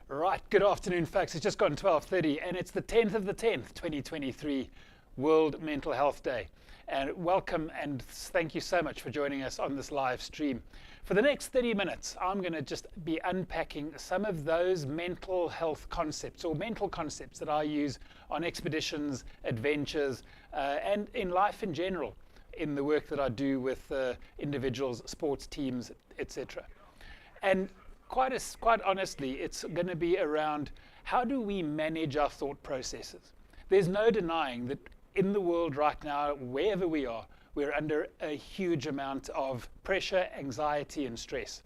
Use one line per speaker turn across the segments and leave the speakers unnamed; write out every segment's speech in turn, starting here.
Right, good afternoon, folks. It's just gone 12:30, and it's the 10th of the 10th, 2023, World Mental Health Day. And welcome, and thank you so much for joining us on this live stream. For the next 30 minutes, I'm going to just be unpacking some of those mental health concepts or mental concepts that I use on expeditions, adventures, and in life in general, in the work that I do with individuals, sports teams, etc. And quite honestly, it's going to be around how do we manage our thought processes. There's no denying that in the world right now, wherever we are, we're under a huge amount of pressure, anxiety, and stress.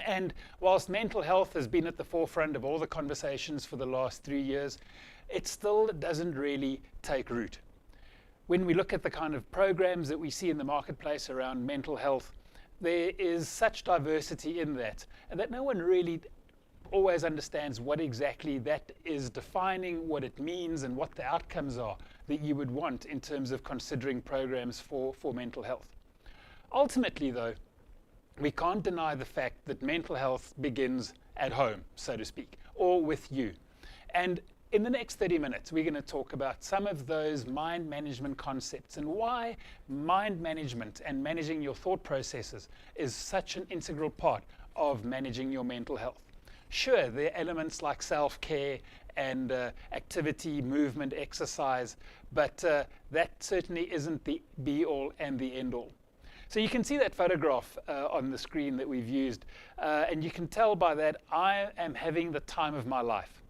And whilst mental health has been at the forefront of all the conversations for the last 3 years, it still doesn't really take root. When we look at the kind of programs that we see in the marketplace around mental health, there is such diversity in that, and that no one really always understands what exactly that is defining, what it means, and what the outcomes are that you would want in terms of considering programs for mental health. Ultimately, though, we can't deny the fact that mental health begins at home, so to speak, or with you. And in the next 30 minutes, we're going to talk about some of those mind management concepts and why mind management and managing your thought processes is such an integral part of managing your mental health. Sure, there are elements like self-care and activity, movement, exercise, but that certainly isn't the be-all and the end-all. So you can see that photograph on the screen that we've used, and you can tell by that I am having the time of my life.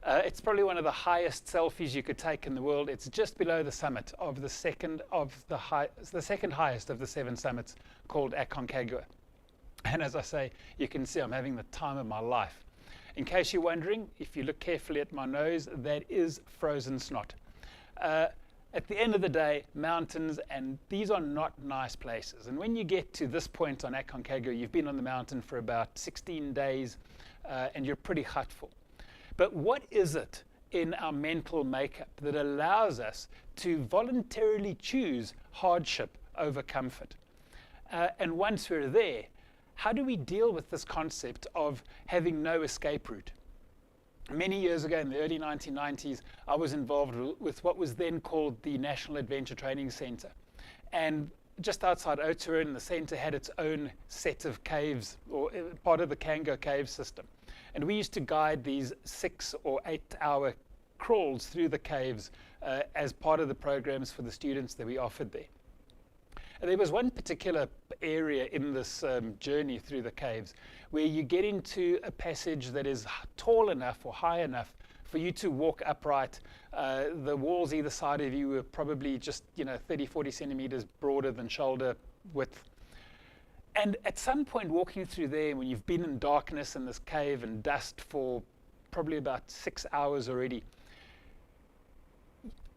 It's probably one of the highest selfies you could take in the world. It's just below the summit of the second highest of the 7 summits, called Aconcagua. And as I say, you can see I'm having the time of my life. In case you're wondering, if you look carefully at my nose, that is frozen snot. At the end of the day, mountains, and these are not nice places. And when you get to this point on Aconcagua, you've been on the mountain for about 16 days, and you're pretty hutful. But what is it in our mental makeup that allows us to voluntarily choose hardship over comfort? And once we're there, how do we deal with this concept of having no escape route? Many years ago, in the early 1990s, I was involved with what was then called the National Adventure Training Center. And just outside Oturin, the center had its own set of caves, or part of the Kango cave system. And we used to guide these 6 or 8 hour crawls through the caves as part of the programs for the students that we offered there. And there was one particular area in this journey through the caves where you get into a passage that is tall enough or high enough for you to walk upright. The walls either side of you were probably just 30, 40 centimeters broader than shoulder width. And at some point walking through there, when you've been in darkness in this cave and dust for probably about 6 hours already,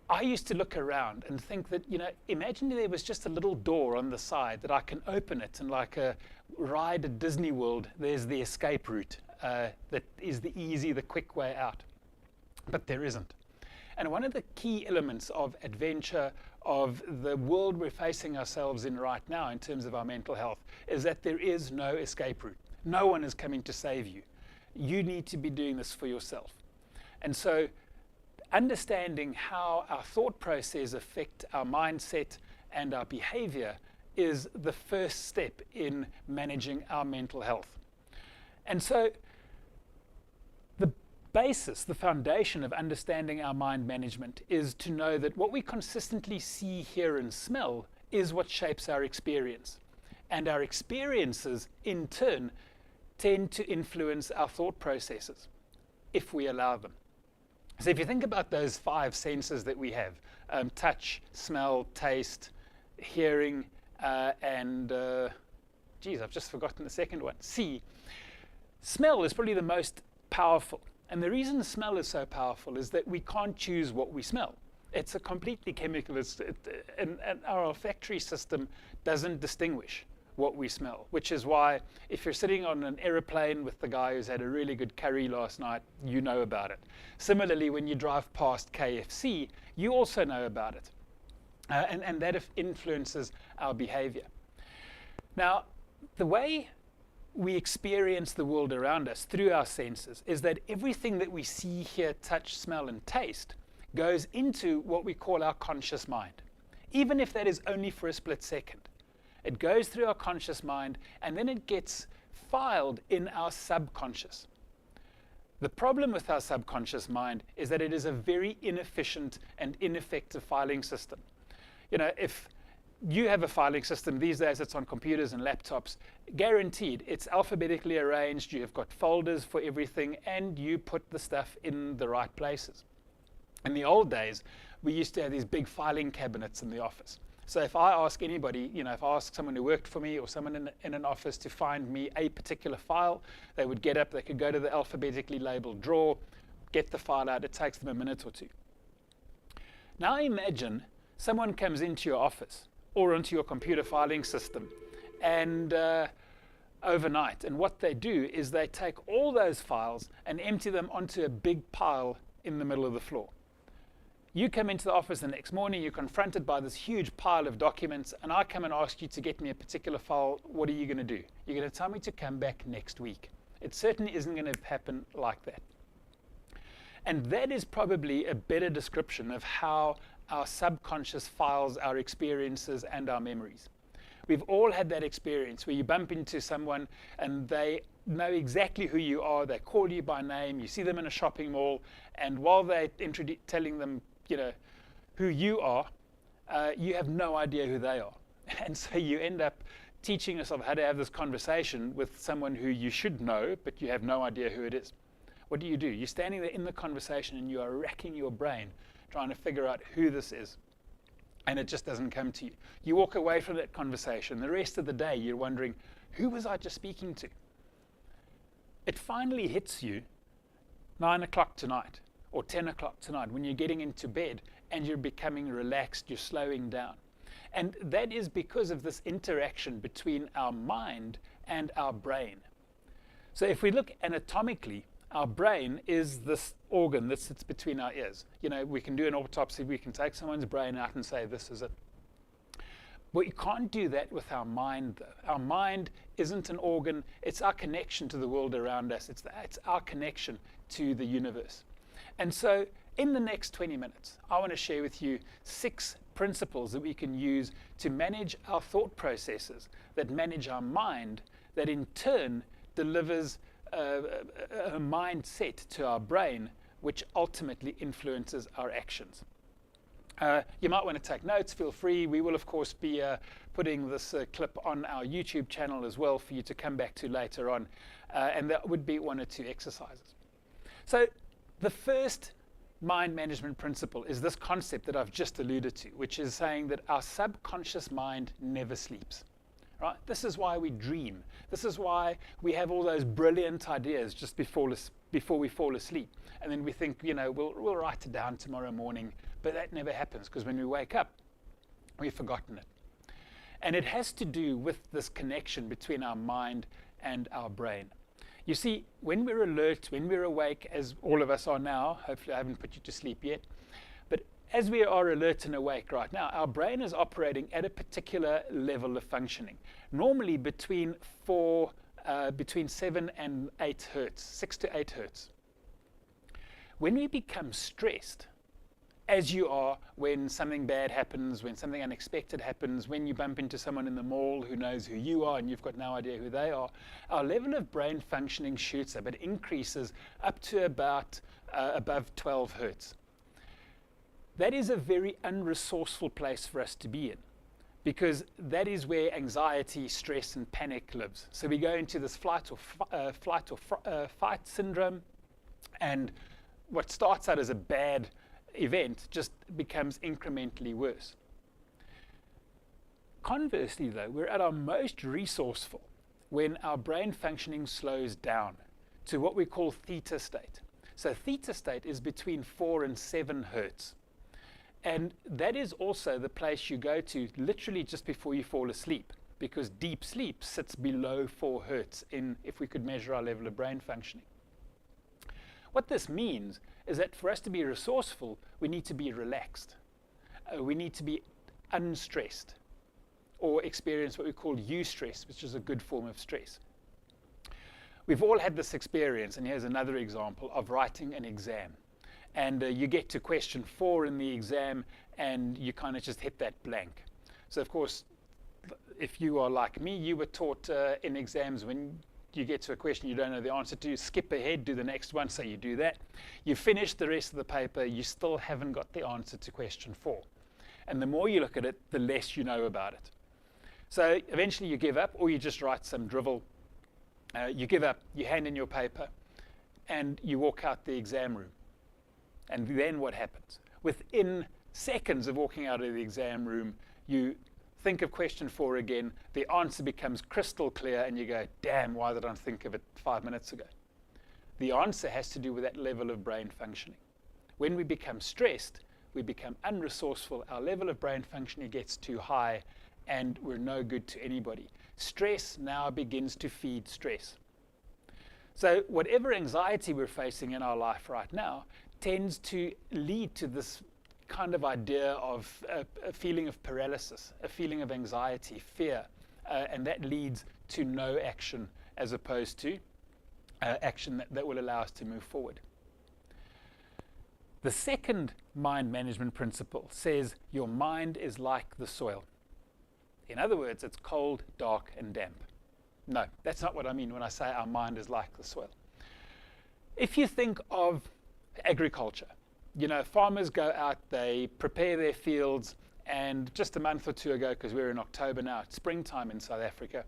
I used to look around and think that, imagine there was just a little door on the side that I can open it, and like a ride at Disney World, there's the escape route that is the quick way out. But there isn't. And one of the key elements of adventure, of the world we're facing ourselves in right now in terms of our mental health, is that there is no escape route. No one is coming to save you. You need to be doing this for yourself. And so understanding how our thought process affect our mindset and our behavior is the first step in managing our mental health. And so the foundation of understanding our mind management is to know that what we consistently see, hear, and smell is what shapes our experience. And our experiences, in turn, tend to influence our thought processes, if we allow them. So if you think about those 5 senses that we have, touch, smell, taste, hearing, and, I've just forgotten the second one, see. Smell is probably the most powerful. And the reason smell is so powerful is that we can't choose what we smell. It's a completely chemical, and our olfactory system doesn't distinguish what we smell, which is why if you're sitting on an aeroplane with the guy who's had a really good curry last night, you know about it. Similarly, when you drive past KFC, you also know about it. And that influences our behavior. Now, the way we experience the world around us through our senses is that everything that we see, hear, touch, smell, and taste goes into what we call our conscious mind, even if that is only for a split second. It goes through our conscious mind, and then it gets filed in our subconscious. The problem with our subconscious mind is that it is a very inefficient and ineffective filing system. You know, if you have a filing system these days, it's on computers and laptops, guaranteed it's alphabetically arranged, you have got folders for everything, and you put the stuff in the right places. In the old days, we used to have these big filing cabinets in the office. So if I ask anybody, you know, if I ask someone who worked for me or someone in an office to find me a particular file, they would get up, they could go to the alphabetically labeled drawer, get the file out. It takes them a minute or two. Now imagine someone comes into your office or into your computer filing system and overnight, and what they do is they take all those files and empty them onto a big pile in the middle of the floor. You come into the office the next morning, you're confronted by this huge pile of documents, and I come and ask you to get me a particular file. What are you going to do? You're going to tell me to come back next week. It certainly isn't going to happen like that. And that is probably a better description of how our subconscious files our experiences and our memories. We've all had that experience where you bump into someone and they know exactly who you are, they call you by name, you see them in a shopping mall, and while they're telling them, you know, who you are, you have no idea who they are. And so you end up teaching yourself how to have this conversation with someone who you should know, but you have no idea who it is. What do? You're standing there in the conversation and you are racking your brain trying to figure out who this is. And it just doesn't come to you. You walk away from that conversation. The rest of the day, you're wondering, who was I just speaking to? It finally hits you 9 o'clock tonight or 10 o'clock tonight when you're getting into bed and you're becoming relaxed, you're slowing down. And that is because of this interaction between our mind and our brain. So if we look anatomically, our brain is this organ that sits between our ears. You know, we can do an autopsy, we can take someone's brain out and say, this is it. But you can't do that with our mind, though. Our mind isn't an organ, it's our connection to the world around us. It's our connection to the universe. And so in the next 20 minutes, I want to share with you 6 principles that we can use to manage our thought processes, that manage our mind, that in turn delivers a mindset to our brain, which ultimately influences our actions. You might want to take notes, feel free. We will, of course, be putting this clip on our YouTube channel as well for you to come back to later on. And that would be 1 or 2 exercises. So the first mind management principle is this concept that I've just alluded to, which is saying that our subconscious mind never sleeps. Right? This is why we dream. This is why we have all those brilliant ideas just before we fall asleep. And then we think, you know, we'll write it down tomorrow morning. But that never happens because when we wake up, we've forgotten it. And it has to do with this connection between our mind and our brain. You see, when we're alert, when we're awake, as all of us are now, hopefully I haven't put you to sleep yet, but as we are alert and awake right now, our brain is operating at a particular level of functioning, normally between 7 and 8 hertz, 6 to 8 hertz. When we become stressed, as you are when something bad happens, when something unexpected happens, when you bump into someone in the mall who knows who you are and you've got no idea who they are, our level of brain functioning shoots up. It increases up to about above 12 hertz. That is a very unresourceful place for us to be in, because that is where anxiety, stress, and panic lives. So we go into this fight or fight syndrome, and what starts out as a bad event just becomes incrementally worse. Conversely, though, we're at our most resourceful when our brain functioning slows down to what we call theta state. So theta state is between 4 and 7 hertz. And that is also the place you go to literally just before you fall asleep, because deep sleep sits below 4 hertz if we could measure our level of brain functioning. What this means is that for us to be resourceful, we need to be relaxed. We need to be unstressed, or experience what we call eustress, which is a good form of stress. We've all had this experience, and here's another example of writing an exam. And you get to question 4 in the exam, and you kind of just hit that blank. So, of course, if you are like me, you were taught in exams when you get to a question you don't know the answer to, skip ahead, do the next one, so you do that. You finish the rest of the paper, you still haven't got the answer to question 4. And the more you look at it, the less you know about it. So eventually you give up, or you just write some drivel. You give up, you hand in your paper, and you walk out the exam room. And then what happens? Within seconds of walking out of the exam room, you think of question 4 again, the answer becomes crystal clear, and you go, damn, why did I think of it 5 minutes ago? The answer has to do with that level of brain functioning. When we become stressed, we become unresourceful, our level of brain functioning gets too high, and we're no good to anybody. Stress now begins to feed stress. So whatever anxiety we're facing in our life right now tends to lead to this kind of idea of a feeling of paralysis, a feeling of anxiety, fear, and that leads to no action as opposed to action that will allow us to move forward. The second mind management principle says your mind is like the soil. In other words, it's cold, dark, and damp. No, that's not what I mean when I say our mind is like the soil. If you think of agriculture, you know, farmers go out, they prepare their fields, and just a month or 2 ago, because we're in October now, it's springtime in South Africa,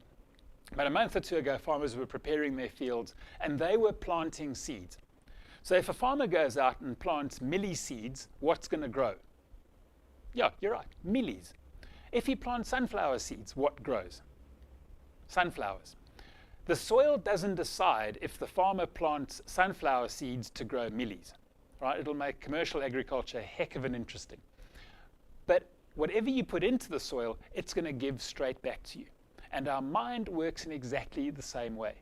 but a month or 2 ago, farmers were preparing their fields, and they were planting seeds. So if a farmer goes out and plants milli seeds, what's going to grow? Yeah, you're right, millies. If he plants sunflower seeds, what grows? Sunflowers. The soil doesn't decide if the farmer plants sunflower seeds to grow millies. Right? It'll make commercial agriculture a heck of an interesting. But whatever you put into the soil, it's going to give straight back to you. And our mind works in exactly the same way.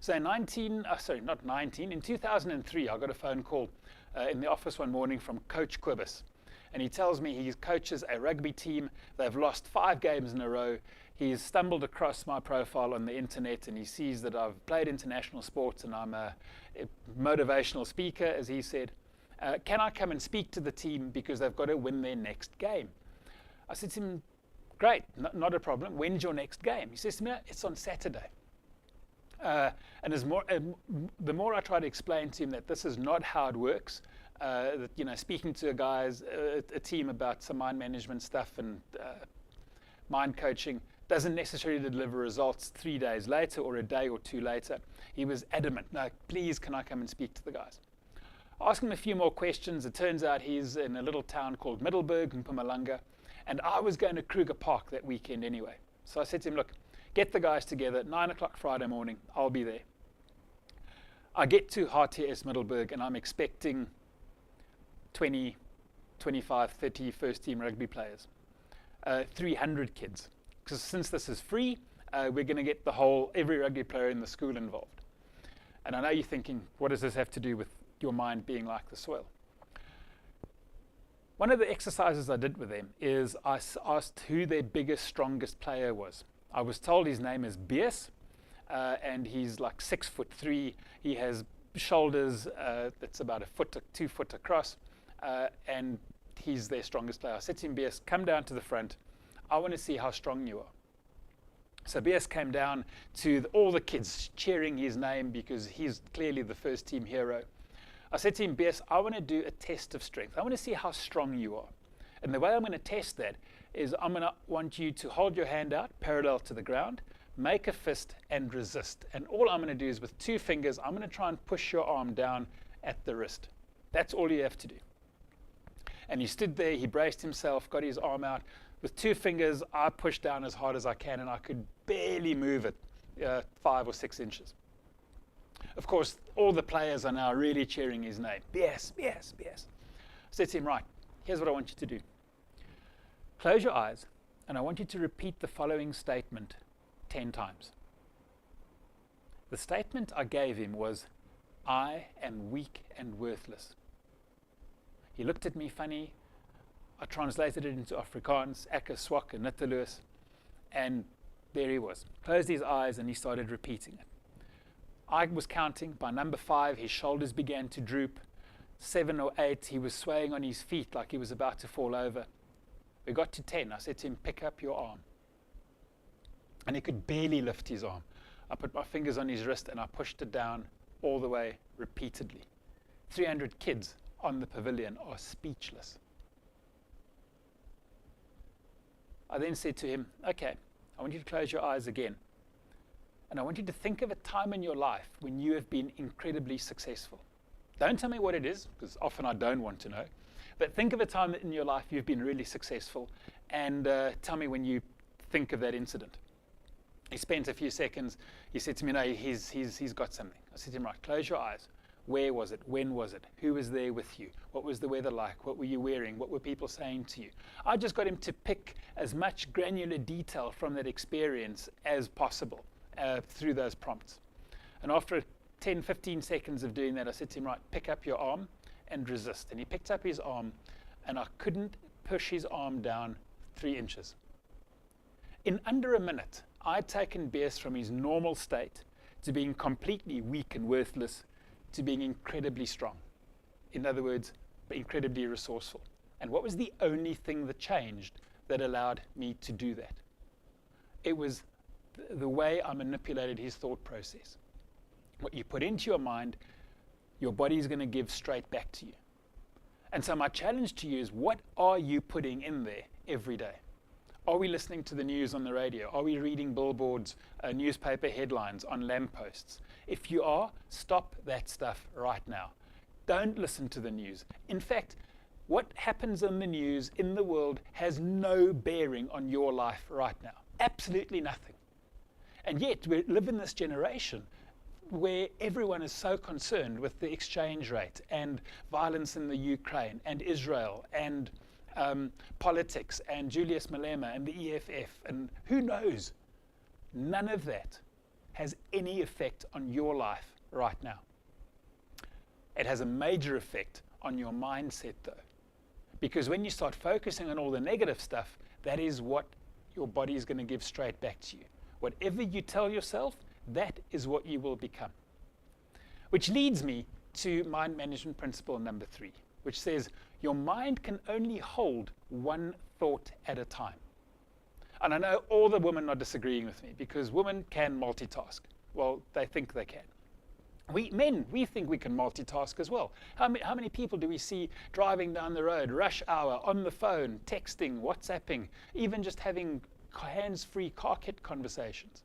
So in 2003, I got a phone call in the office one morning from Coach Quibus. And he tells me he coaches a rugby team. They've lost 5 games in a row. He's stumbled across my profile on the internet, and he sees that I've played international sports and I'm a motivational speaker, as he said. Can I come and speak to the team because they've got to win their next game? I said to him, great, not a problem. When's your next game? He says to me, it's on Saturday. And the more I try to explain to him that this is not how it works, that, you know, speaking to a team about some mind management stuff and mind coaching doesn't necessarily deliver results 3 days later or a day or 2 later. He was adamant, no, please, can I come and speak to the guys? Ask him a few more questions. It turns out he's in a little town called Middelburg in Mpumalanga, and I was going to Kruger Park that weekend anyway. So I said to him, look, get the guys together at 9 o'clock Friday morning. I'll be there. I get to RTS Middelburg, and I'm expecting 20, 25, 30 first-team rugby players, 300 kids. Because since this is free, we're going to get every rugby player in the school involved. And I know you're thinking, what does this have to do with your mind being like the soil? One of the exercises I did with them is I asked who their biggest, strongest player was. I was told his name is Beers, and he's like 6'3". He has shoulders that's about 2 foot across, and he's their strongest player. I said to him, Beers, come down to the front. I want to see how strong you are. So Beers came down to all the kids cheering his name because he's clearly the first team hero. I said to him, Beers, I want to do a test of strength. I want to see how strong you are. And the way I'm going to test that is I'm going to want you to hold your hand out parallel to the ground, make a fist, and resist. And all I'm going to do is with 2 fingers, I'm going to try and push your arm down at the wrist. That's all you have to do. And he stood there, he braced himself, got his arm out. With 2 fingers, I pushed down as hard as I can, and I could barely move it 5 or 6 inches. Of course, all the players are now really cheering his name. Yes, yes, yes. I said to him, right, here's what I want you to do. Close your eyes, and I want you to repeat the following statement 10 times. The statement I gave him was, I am weak and worthless. He looked at me funny. I translated it into Afrikaans, Ek is swak en nutteloos, and there he was. Closed his eyes and he started repeating it. I was counting. By number 5, his shoulders began to droop. 7 or 8, he was swaying on his feet like he was about to fall over. We got to 10. I said to him, pick up your arm. And he could barely lift his arm. I put my fingers on his wrist and I pushed it down all the way repeatedly. 300 kids on the pavilion are speechless. I then said to him, okay, I want you to close your eyes again. And I want you to think of a time in your life when you have been incredibly successful. Don't tell me what it is, because often I don't want to know. But think of a time in your life you've been really successful, and tell me when you think of that incident. He spent a few seconds. He said to me, no, he's got something. I said to him, right, close your eyes. Where was it? When was it? Who was there with you? What was the weather like? What were you wearing? What were people saying to you? I just got him to pick as much granular detail from that experience as possible through those prompts. And after 10, 15 seconds of doing that, I said to him, right, pick up your arm and resist. And he picked up his arm, and I couldn't push his arm down 3 inches. In under a minute, I'd taken Bess from his normal state to being completely weak and worthless to being incredibly strong. In other words, incredibly resourceful. And what was the only thing that changed that allowed me to do that? It was the way I manipulated his thought process. What you put into your mind, your body is going to give straight back to you. And so my challenge to you is, what are you putting in there every day? Are we listening to the news on the radio? Are we reading billboards, newspaper headlines on lampposts? If you are, stop that stuff right now. Don't listen to the news. In fact, what happens in the news in the world has no bearing on your life right now. Absolutely nothing. And yet we live in this generation where everyone is so concerned with the exchange rate and violence in the Ukraine and Israel and politics and Julius Malema and the EFF and who knows. None of that has any effect on your life right now. It has a major effect on your mindset though, because when you start focusing on all the negative stuff, that is what your body is going to give straight back to you. Whatever you tell yourself, that is what you will become. Which leads me to mind management principle number 3, which says your mind can only hold one thought at a time. And I know all the women are disagreeing with me because women can multitask. Well, they think they can. Men, we think we can multitask as well. How many people do we see driving down the road, rush hour, on the phone, texting, WhatsApping, even just having hands-free car kit conversations?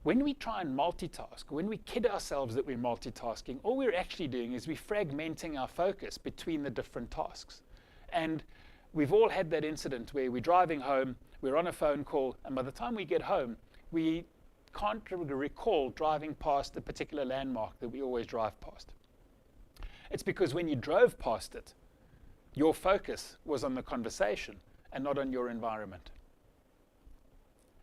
When we try and multitask, when we kid ourselves that we're multitasking, all we're actually doing is we're fragmenting our focus between the different tasks. And we've all had that incident where we're driving home, we're on a phone call, and by the time we get home, we can't recall driving past a particular landmark that we always drive past. It's because when you drove past it, your focus was on the conversation and not on your environment.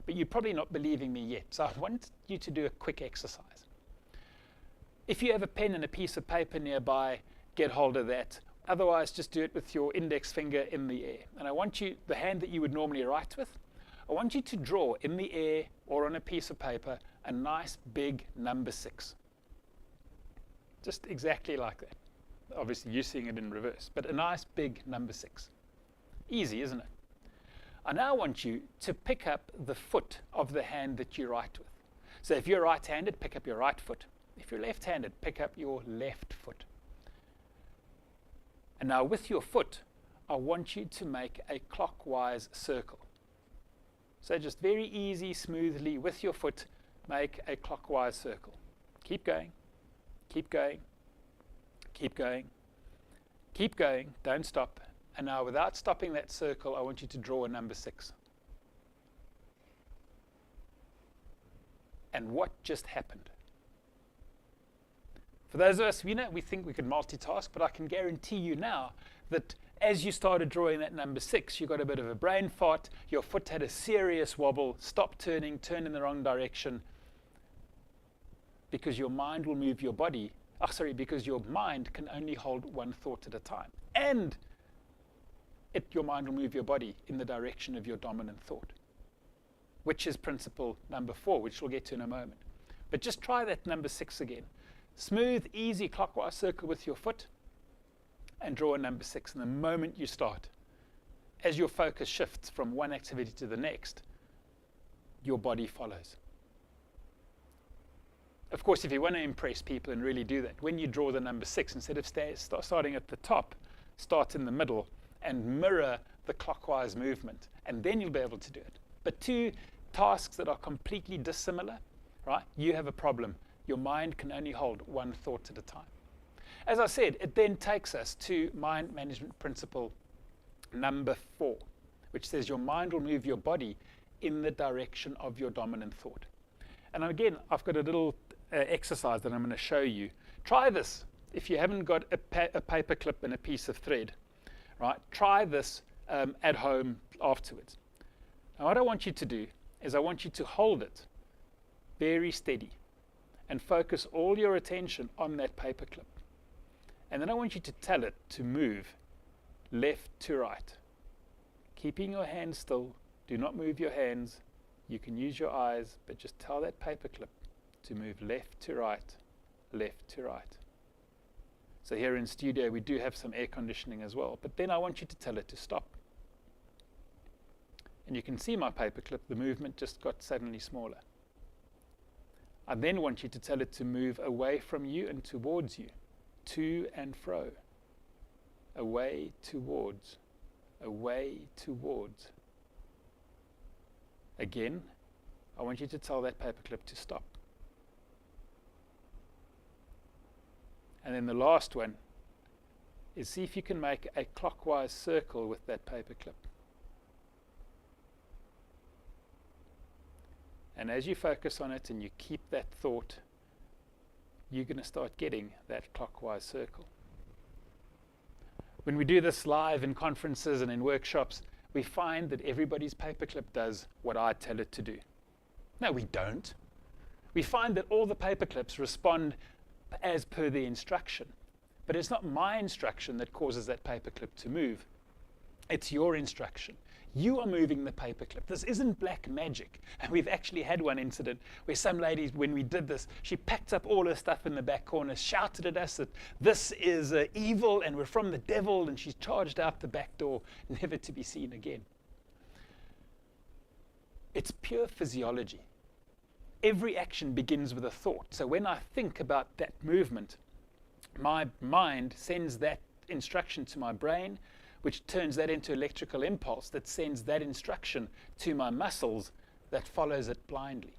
But you're probably not believing me yet, so I want you to do a quick exercise. If you have a pen and a piece of paper nearby, get hold of that. Otherwise, just do it with your index finger in the air. And I want you, the hand that you would normally write with, I want you to draw in the air or on a piece of paper a nice big number 6. Just exactly like that. Obviously, you're seeing it in reverse, but a nice big number 6. Easy, isn't it? I now want you to pick up the foot of the hand that you write with. So if you're right-handed, pick up your right foot. If you're left-handed, pick up your left foot. And now with your foot, I want you to make a clockwise circle. So just very easy, smoothly, with your foot, make a clockwise circle. Keep going, keep going, keep going, keep going, don't stop. And now without stopping that circle, I want you to draw a number 6. And what just happened? For those of us, we think we can multitask, but I can guarantee you now that as you started drawing that number 6, you got a bit of a brain fart, your foot had a serious wobble, stop turning, turn in the wrong direction, because your mind will move your body, because your mind can only hold one thought at a time. And your mind will move your body in the direction of your dominant thought, which is principle number 4, which we'll get to in a moment. But just try that number 6 again. Smooth, easy clockwise circle with your foot and draw a number 6. And the moment you start, as your focus shifts from one activity to the next, your body follows. Of course, if you want to impress people and really do that, when you draw the number 6, instead of starting at the top, start in the middle and mirror the clockwise movement, and then you'll be able to do it. But two tasks that are completely dissimilar, right? You have a problem. Your mind can only hold one thought at a time. As I said, it then takes us to mind management principle number 4, which says your mind will move your body in the direction of your dominant thought. And again, I've got a little exercise that I'm going to show you. Try this. If you haven't got a paper clip and a piece of thread, right? Try this at home afterwards. Now, what I want you to do is I want you to hold it very steady and focus all your attention on that paper clip. And then I want you to tell it to move left to right, keeping your hands still. Do not move your hands. You can use your eyes, but just tell that paper clip to move left to right, left to right. So here in studio, we do have some air conditioning as well, but then I want you to tell it to stop. And you can see my paper clip, the movement just got suddenly smaller. I then want you to tell it to move away from you and towards you, to and fro, away, towards, away, towards. Again, I want you to tell that paperclip to stop. And then the last one is see if you can make a clockwise circle with that paperclip. And as you focus on it and you keep that thought, you're going to start getting that clockwise circle. When we do this live in conferences and in workshops, we find that everybody's paperclip does what I tell it to do. No, we don't. We find that all the paperclips respond as per the instruction. But it's not my instruction that causes that paperclip to move. It's your instruction. You are moving the paperclip. This isn't black magic. And we've actually had one incident where some lady, when we did this, she packed up all her stuff in the back corner, shouted at us that this is evil and we're from the devil, and she's charged out the back door, never to be seen again. It's pure physiology. Every action begins with a thought. So when I think about that movement, my mind sends that instruction to my brain, which turns that into electrical impulse that sends that instruction to my muscles that follows it blindly.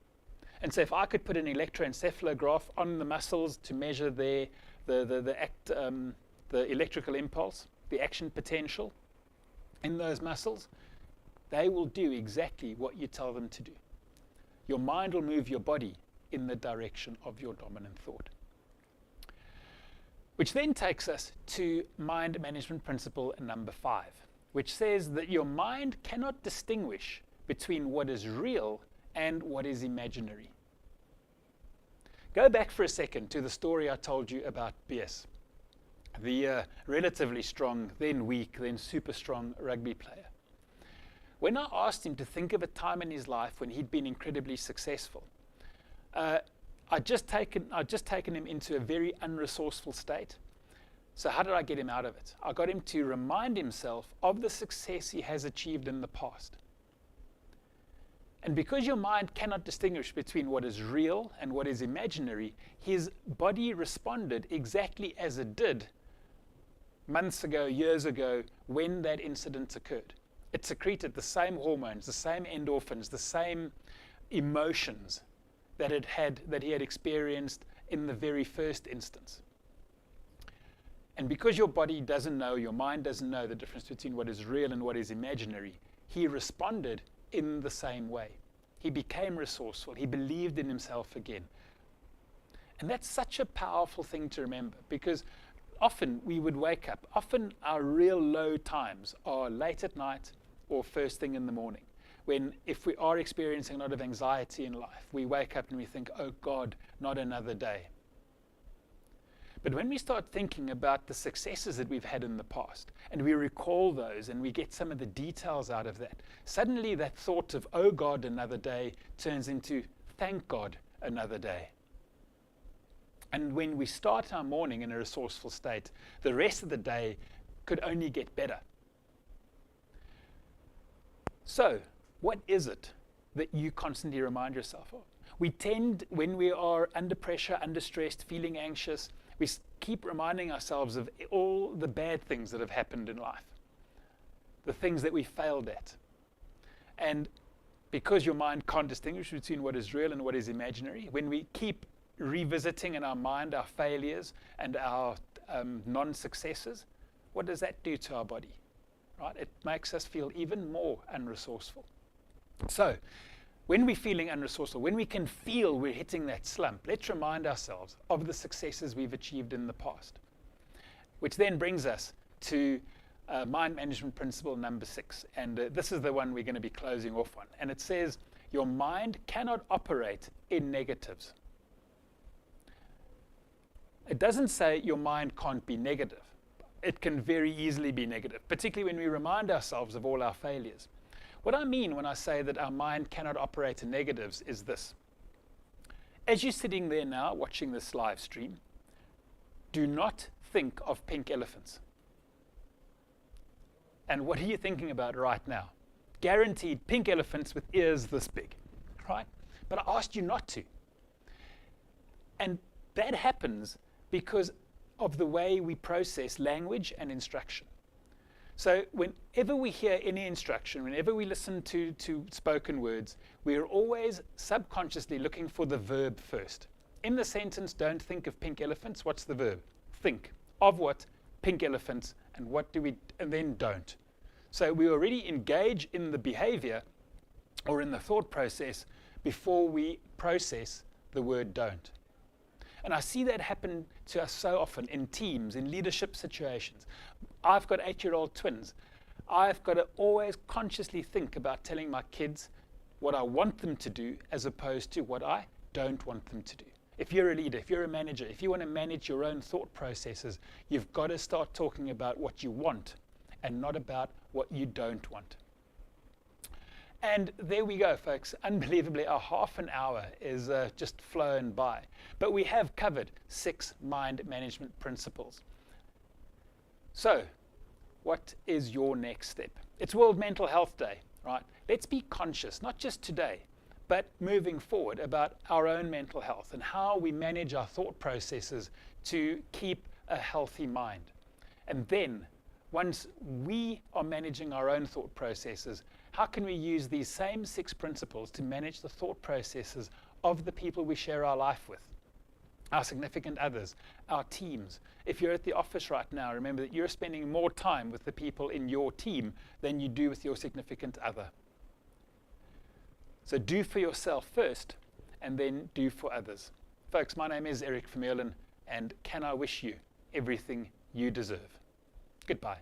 And so if I could put an electroencephalograph on the muscles to measure the electrical impulse, the action potential in those muscles, they will do exactly what you tell them to do. Your mind will move your body in the direction of your dominant thought. Which then takes us to mind management principle number 5, which says that your mind cannot distinguish between what is real and what is imaginary. Go back for a second to the story I told you about BS, the relatively strong, then weak, then super strong rugby player. When I asked him to think of a time in his life when he'd been incredibly successful, I'd just taken him into a very unresourceful state. So how did I get him out of it? I got him to remind himself of the success he has achieved in the past. And because your mind cannot distinguish between what is real and what is imaginary, his body responded exactly as it did months ago, years ago, when that incident occurred. It secreted the same hormones, the same endorphins, the same emotions that he had experienced in the very first instance. And because your body doesn't know, your mind doesn't know the difference between what is real and what is imaginary, he responded in the same way. He became resourceful. He believed in himself again. And that's such a powerful thing to remember, because often we would wake up, often our real low times are late at night or first thing in the morning. When if we are experiencing a lot of anxiety in life, we wake up and we think, oh God, not another day. But when we start thinking about the successes that we've had in the past, and we recall those and we get some of the details out of that, suddenly that thought of, oh God, another day, turns into, thank God, another day. And when we start our morning in a resourceful state, the rest of the day could only get better. So, what is it that you constantly remind yourself of? We tend, when we are under pressure, under stressed, feeling anxious, we keep reminding ourselves of all the bad things that have happened in life, the things that we failed at. And because your mind can't distinguish between what is real and what is imaginary, when we keep revisiting in our mind our failures and our non-successes, what does that do to our body? Right? It makes us feel even more unresourceful. So, when we're feeling unresourceful, when we can feel we're hitting that slump, let's remind ourselves of the successes we've achieved in the past. Which then brings us to mind management principle number 6. And this is the one we're going to be closing off on. And it says, your mind cannot operate in negatives. It doesn't say your mind can't be negative. It can very easily be negative, particularly when we remind ourselves of all our failures. What I mean when I say that our mind cannot operate in negatives is this. As you're sitting there now watching this live stream, do not think of pink elephants. And what are you thinking about right now? Guaranteed pink elephants with ears this big, right? But I asked you not to. And that happens because of the way we process language and instruction. So whenever we hear any instruction, whenever we listen to spoken words, we are always subconsciously looking for the verb first. In the sentence, don't think of pink elephants. What's the verb? Think. Of what? Pink elephants. And what do we, and then don't. So we already engage in the behavior or in the thought process before we process the word don't. And I see that happen to us so often in teams, in leadership situations. I've got 8-year-old twins. I've got to always consciously think about telling my kids what I want them to do as opposed to what I don't want them to do. If you're a leader, if you're a manager, if you want to manage your own thought processes, you've got to start talking about what you want and not about what you don't want. And there we go, folks. Unbelievably, our half an hour is just flown by. But we have covered 6 mind management principles. So, what is your next step? It's World Mental Health Day, right? Let's be conscious, not just today, but moving forward about our own mental health and how we manage our thought processes to keep a healthy mind. And then, once we are managing our own thought processes, how can we use these same 6 principles to manage the thought processes of the people we share our life with? Our significant others, our teams. If you're at the office right now, remember that you're spending more time with the people in your team than you do with your significant other. So do for yourself first, and then do for others. Folks, my name is Erik Vermeulen, and can I wish you everything you deserve. Goodbye.